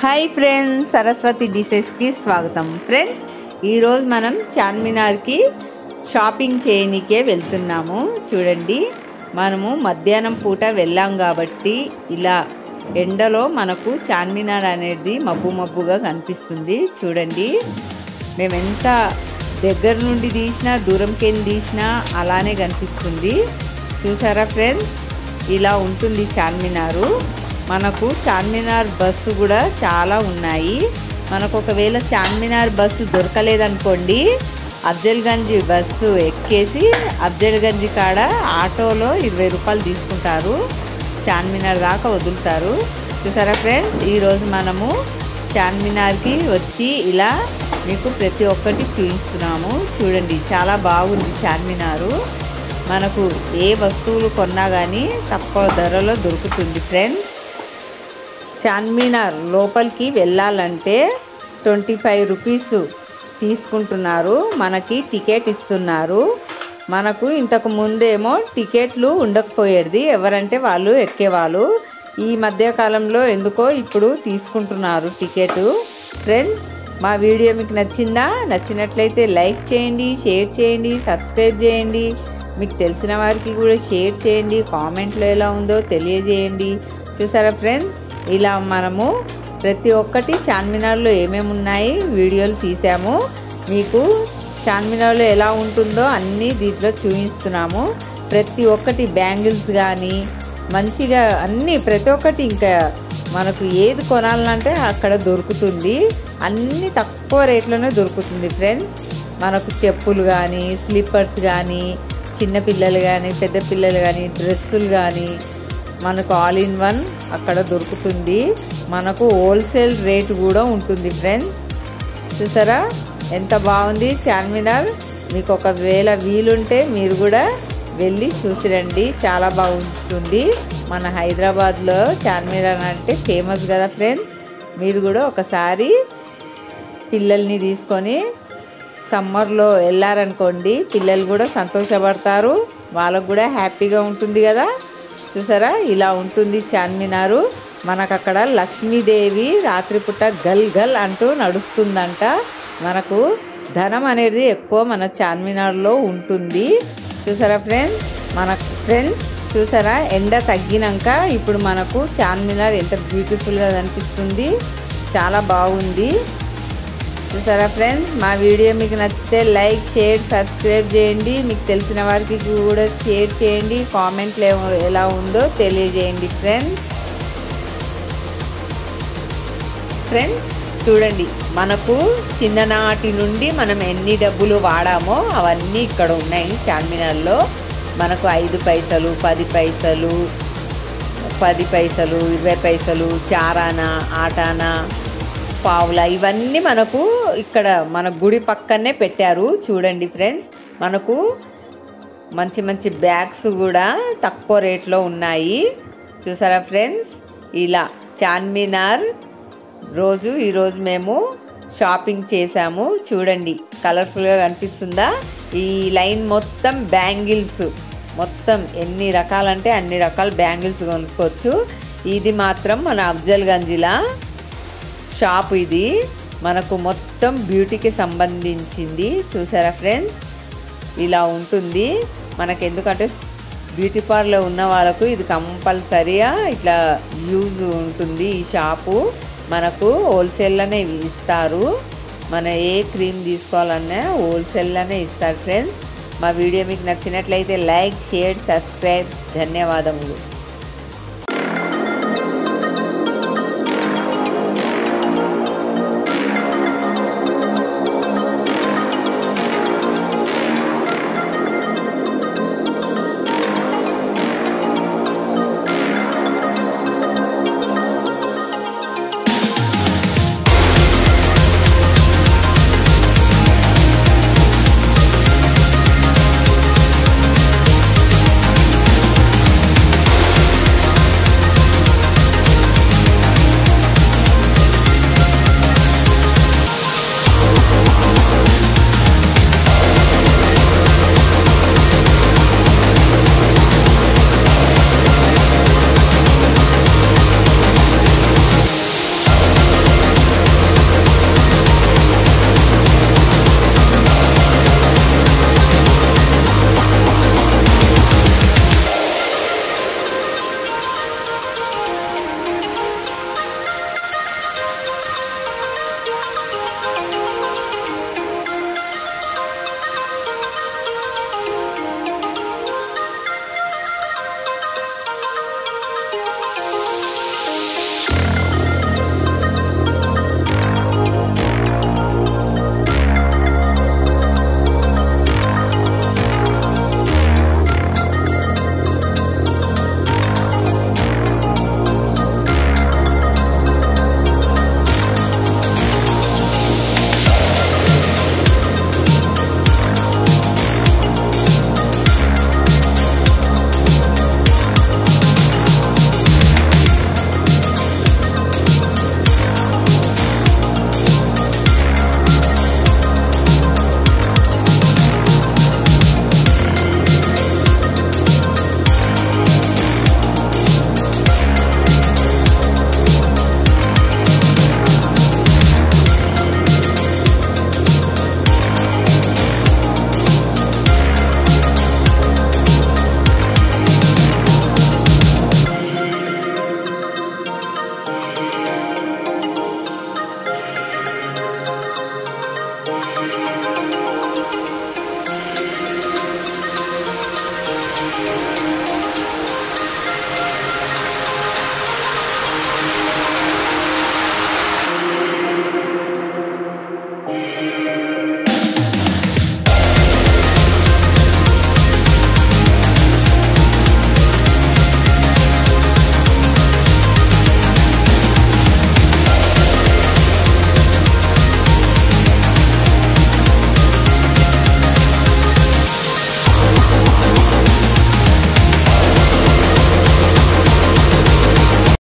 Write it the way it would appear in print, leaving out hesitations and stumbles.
Hi friends, Saraswati డిసెస్కి స్వాగతం. Friends, ఈరోజు మనం చార్మినార్కి షాపింగ్ చేయనికే వెళ్తున్నాము. చూడండి, మనము మధ్యాహ్నం పూట వెళ్ళాం కాబట్టి ఇలా ఎండలో మనకు చార్మినార్ అనేది మబ్బు మబ్బుగా కనిపిస్తుంది. చూడండి, మేము ఎంత దగ్గర నుండి తీసినా దూరంకెళ్ళి తీసినా అలానే కనిపిస్తుంది. చూసారా ఫ్రెండ్స్, ఇలా ఉంటుంది చార్మినారు. మనకు చార్మినార్ బస్సు కూడా చాలా ఉన్నాయి. మనకు ఒకవేళ చార్మినార్ బస్సు దొరకలేదనుకోండి, అఫ్జల్గంజ్ బస్సు ఎక్కేసి అఫ్జల్గంజ్ కాడ ఆటోలో 20 రూపాయలు తీసుకుంటారు, చార్మినార్ దాకా వదులుతారు. చూసారా ఫ్రెండ్స్, ఈరోజు మనము చార్మినార్కి వచ్చి ఇలా మీకు ప్రతి ఒక్కటి చూపిస్తున్నాము. చూడండి, చాలా బాగుంది చార్మినారు. మనకు ఏ వస్తువులు కొన్నా కానీ తక్కువ ధరలో దొరుకుతుంది. ఫ్రెండ్స్, చార్మినార్ లోపలికి వెళ్ళాలంటే 25 రూపీస్ తీసుకుంటున్నారు. మనకి టికెట్ ఇస్తున్నారు. మనకు ఇంతకు ముందేమో టికెట్లు ఉండకపోయేది, ఎవరంటే వాళ్ళు ఎక్కేవాళ్ళు. ఈ మధ్యకాలంలో ఎందుకో ఇప్పుడు తీసుకుంటున్నారు టికెట్. ఫ్రెండ్స్, మా వీడియో మీకు నచ్చినట్లయితే లైక్ చేయండి, షేర్ చేయండి, సబ్స్క్రైబ్ చేయండి. మీకు తెలిసిన వారికి కూడా షేర్ చేయండి. కామెంట్లో ఎలా ఉందో తెలియజేయండి. చూసారా ఫ్రెండ్స్, ఇలా మనము ప్రతి ఒక్కటి చార్మినార్లో ఏమేమి ఉన్నాయి వీడియోలు తీసాము. మీకు చార్మినార్లో ఎలా ఉంటుందో అన్నీ దీంట్లో చూపిస్తున్నాము. ప్రతి ఒక్కటి బ్యాంగిల్స్ కానీ మంచిగా అన్నీ ప్రతి ఒక్కటి, ఇంకా మనకు ఏది కొనాలంటే అక్కడ దొరుకుతుంది. అన్నీ తక్కువ రేట్లోనే దొరుకుతుంది. ఫ్రెండ్స్, మనకు చెప్పులు కానీ స్లిప్పర్స్ కానీ చిన్నపిల్లలు కానీ పెద్ద పిల్లలు కానీ డ్రెస్సులు కానీ మనకు ఆల్ ఇన్ వన్ అక్కడ దొరుకుతుంది. మనకు హోల్సేల్ రేటు కూడా ఉంటుంది. ఫ్రెండ్స్, చూసారా ఎంత బాగుంది చార్మినార్. మీకు ఒకవేళ వీలుంటే మీరు కూడా వెళ్ళి చూసి రండి, చాలా బాగుంటుంది. మన హైదరాబాద్లో చార్మినార్ అంటే ఫేమస్ కదా ఫ్రెండ్స్. మీరు కూడా ఒకసారి పిల్లల్ని తీసుకొని సమ్మర్లో వెళ్ళారనుకోండి, పిల్లలు కూడా సంతోషపడతారు, వాళ్ళకు కూడా హ్యాపీగా ఉంటుంది కదా. చూసారా, ఇలా ఉంటుంది చార్మినారు. మనకు అక్కడ లక్ష్మీదేవి రాత్రిపూట గల్ గల్ అంటూ నడుస్తుందంట. మనకు ధనం అనేది ఎక్కువ మన చార్మినార్లో ఉంటుంది. చూసారా ఫ్రెండ్స్, చూసారా ఎండ తగ్గినాక ఇప్పుడు మనకు చార్మినార్ ఎంత బ్యూటిఫుల్గా కనిపిస్తుంది, చాలా బాగుంది. చూసారా ఫ్రెండ్స్, మా వీడియో మీకు నచ్చితే లైక్ షేర్ సబ్స్క్రైబ్ చేయండి. మీకు తెలిసిన వారికి కూడా షేర్ చేయండి. కామెంట్లు ఎలా ఉందో తెలియజేయండి. ఫ్రెండ్స్, చూడండి, మనకు చిన్ననాటి నుండి మనం ఎన్ని డబ్బులు వాడామో అవన్నీ ఇక్కడ ఉన్నాయి చార్మినార్లో. మనకు 5 పైసలు 10 పైసలు 10 పైసలు 20 పైసలు చారానా ఆటానా పావులా ఇవన్నీ మనకు ఇక్కడ మన గుడి పక్కనే పెట్టారు. చూడండి ఫ్రెండ్స్, మనకు మంచి మంచి బ్యాగ్స్ కూడా తక్కువ రేట్లో ఉన్నాయి. చూసారా ఫ్రెండ్స్, ఇలా చార్మినార్ ఈరోజు మేము షాపింగ్ చేసాము. చూడండి, కలర్ఫుల్గా కనిపిస్తుందా. ఈ లైన్ మొత్తం బ్యాంగిల్స్, మొత్తం ఎన్ని రకాలంటే అన్ని రకాల బ్యాంగిల్స్ కొనుక్కోవచ్చు. ఇది మాత్రం మన అఫ్జల్గంజ్లా షాప్. ఇది మనకు మొత్తం బ్యూటీకి సంబంధించింది. చూసారా ఫ్రెండ్స్, ఇలా ఉంటుంది. మనకు ఎందుకంటే బ్యూటీ పార్లర్ ఉన్న వాళ్ళకు ఇది కంపల్సరీగా ఇట్లా యూజ్ ఉంటుంది. ఈ షాపు మనకు హోల్సేల్లోనే ఇస్తారు. మన ఏ క్రీమ్ తీసుకోవాలన్నా హోల్సేల్లోనే ఇస్తారు. ఫ్రెండ్స్, మా వీడియో మీకు నచ్చినట్లయితే లైక్ షేర్ సబ్స్క్రైబ్. ధన్యవాదములు.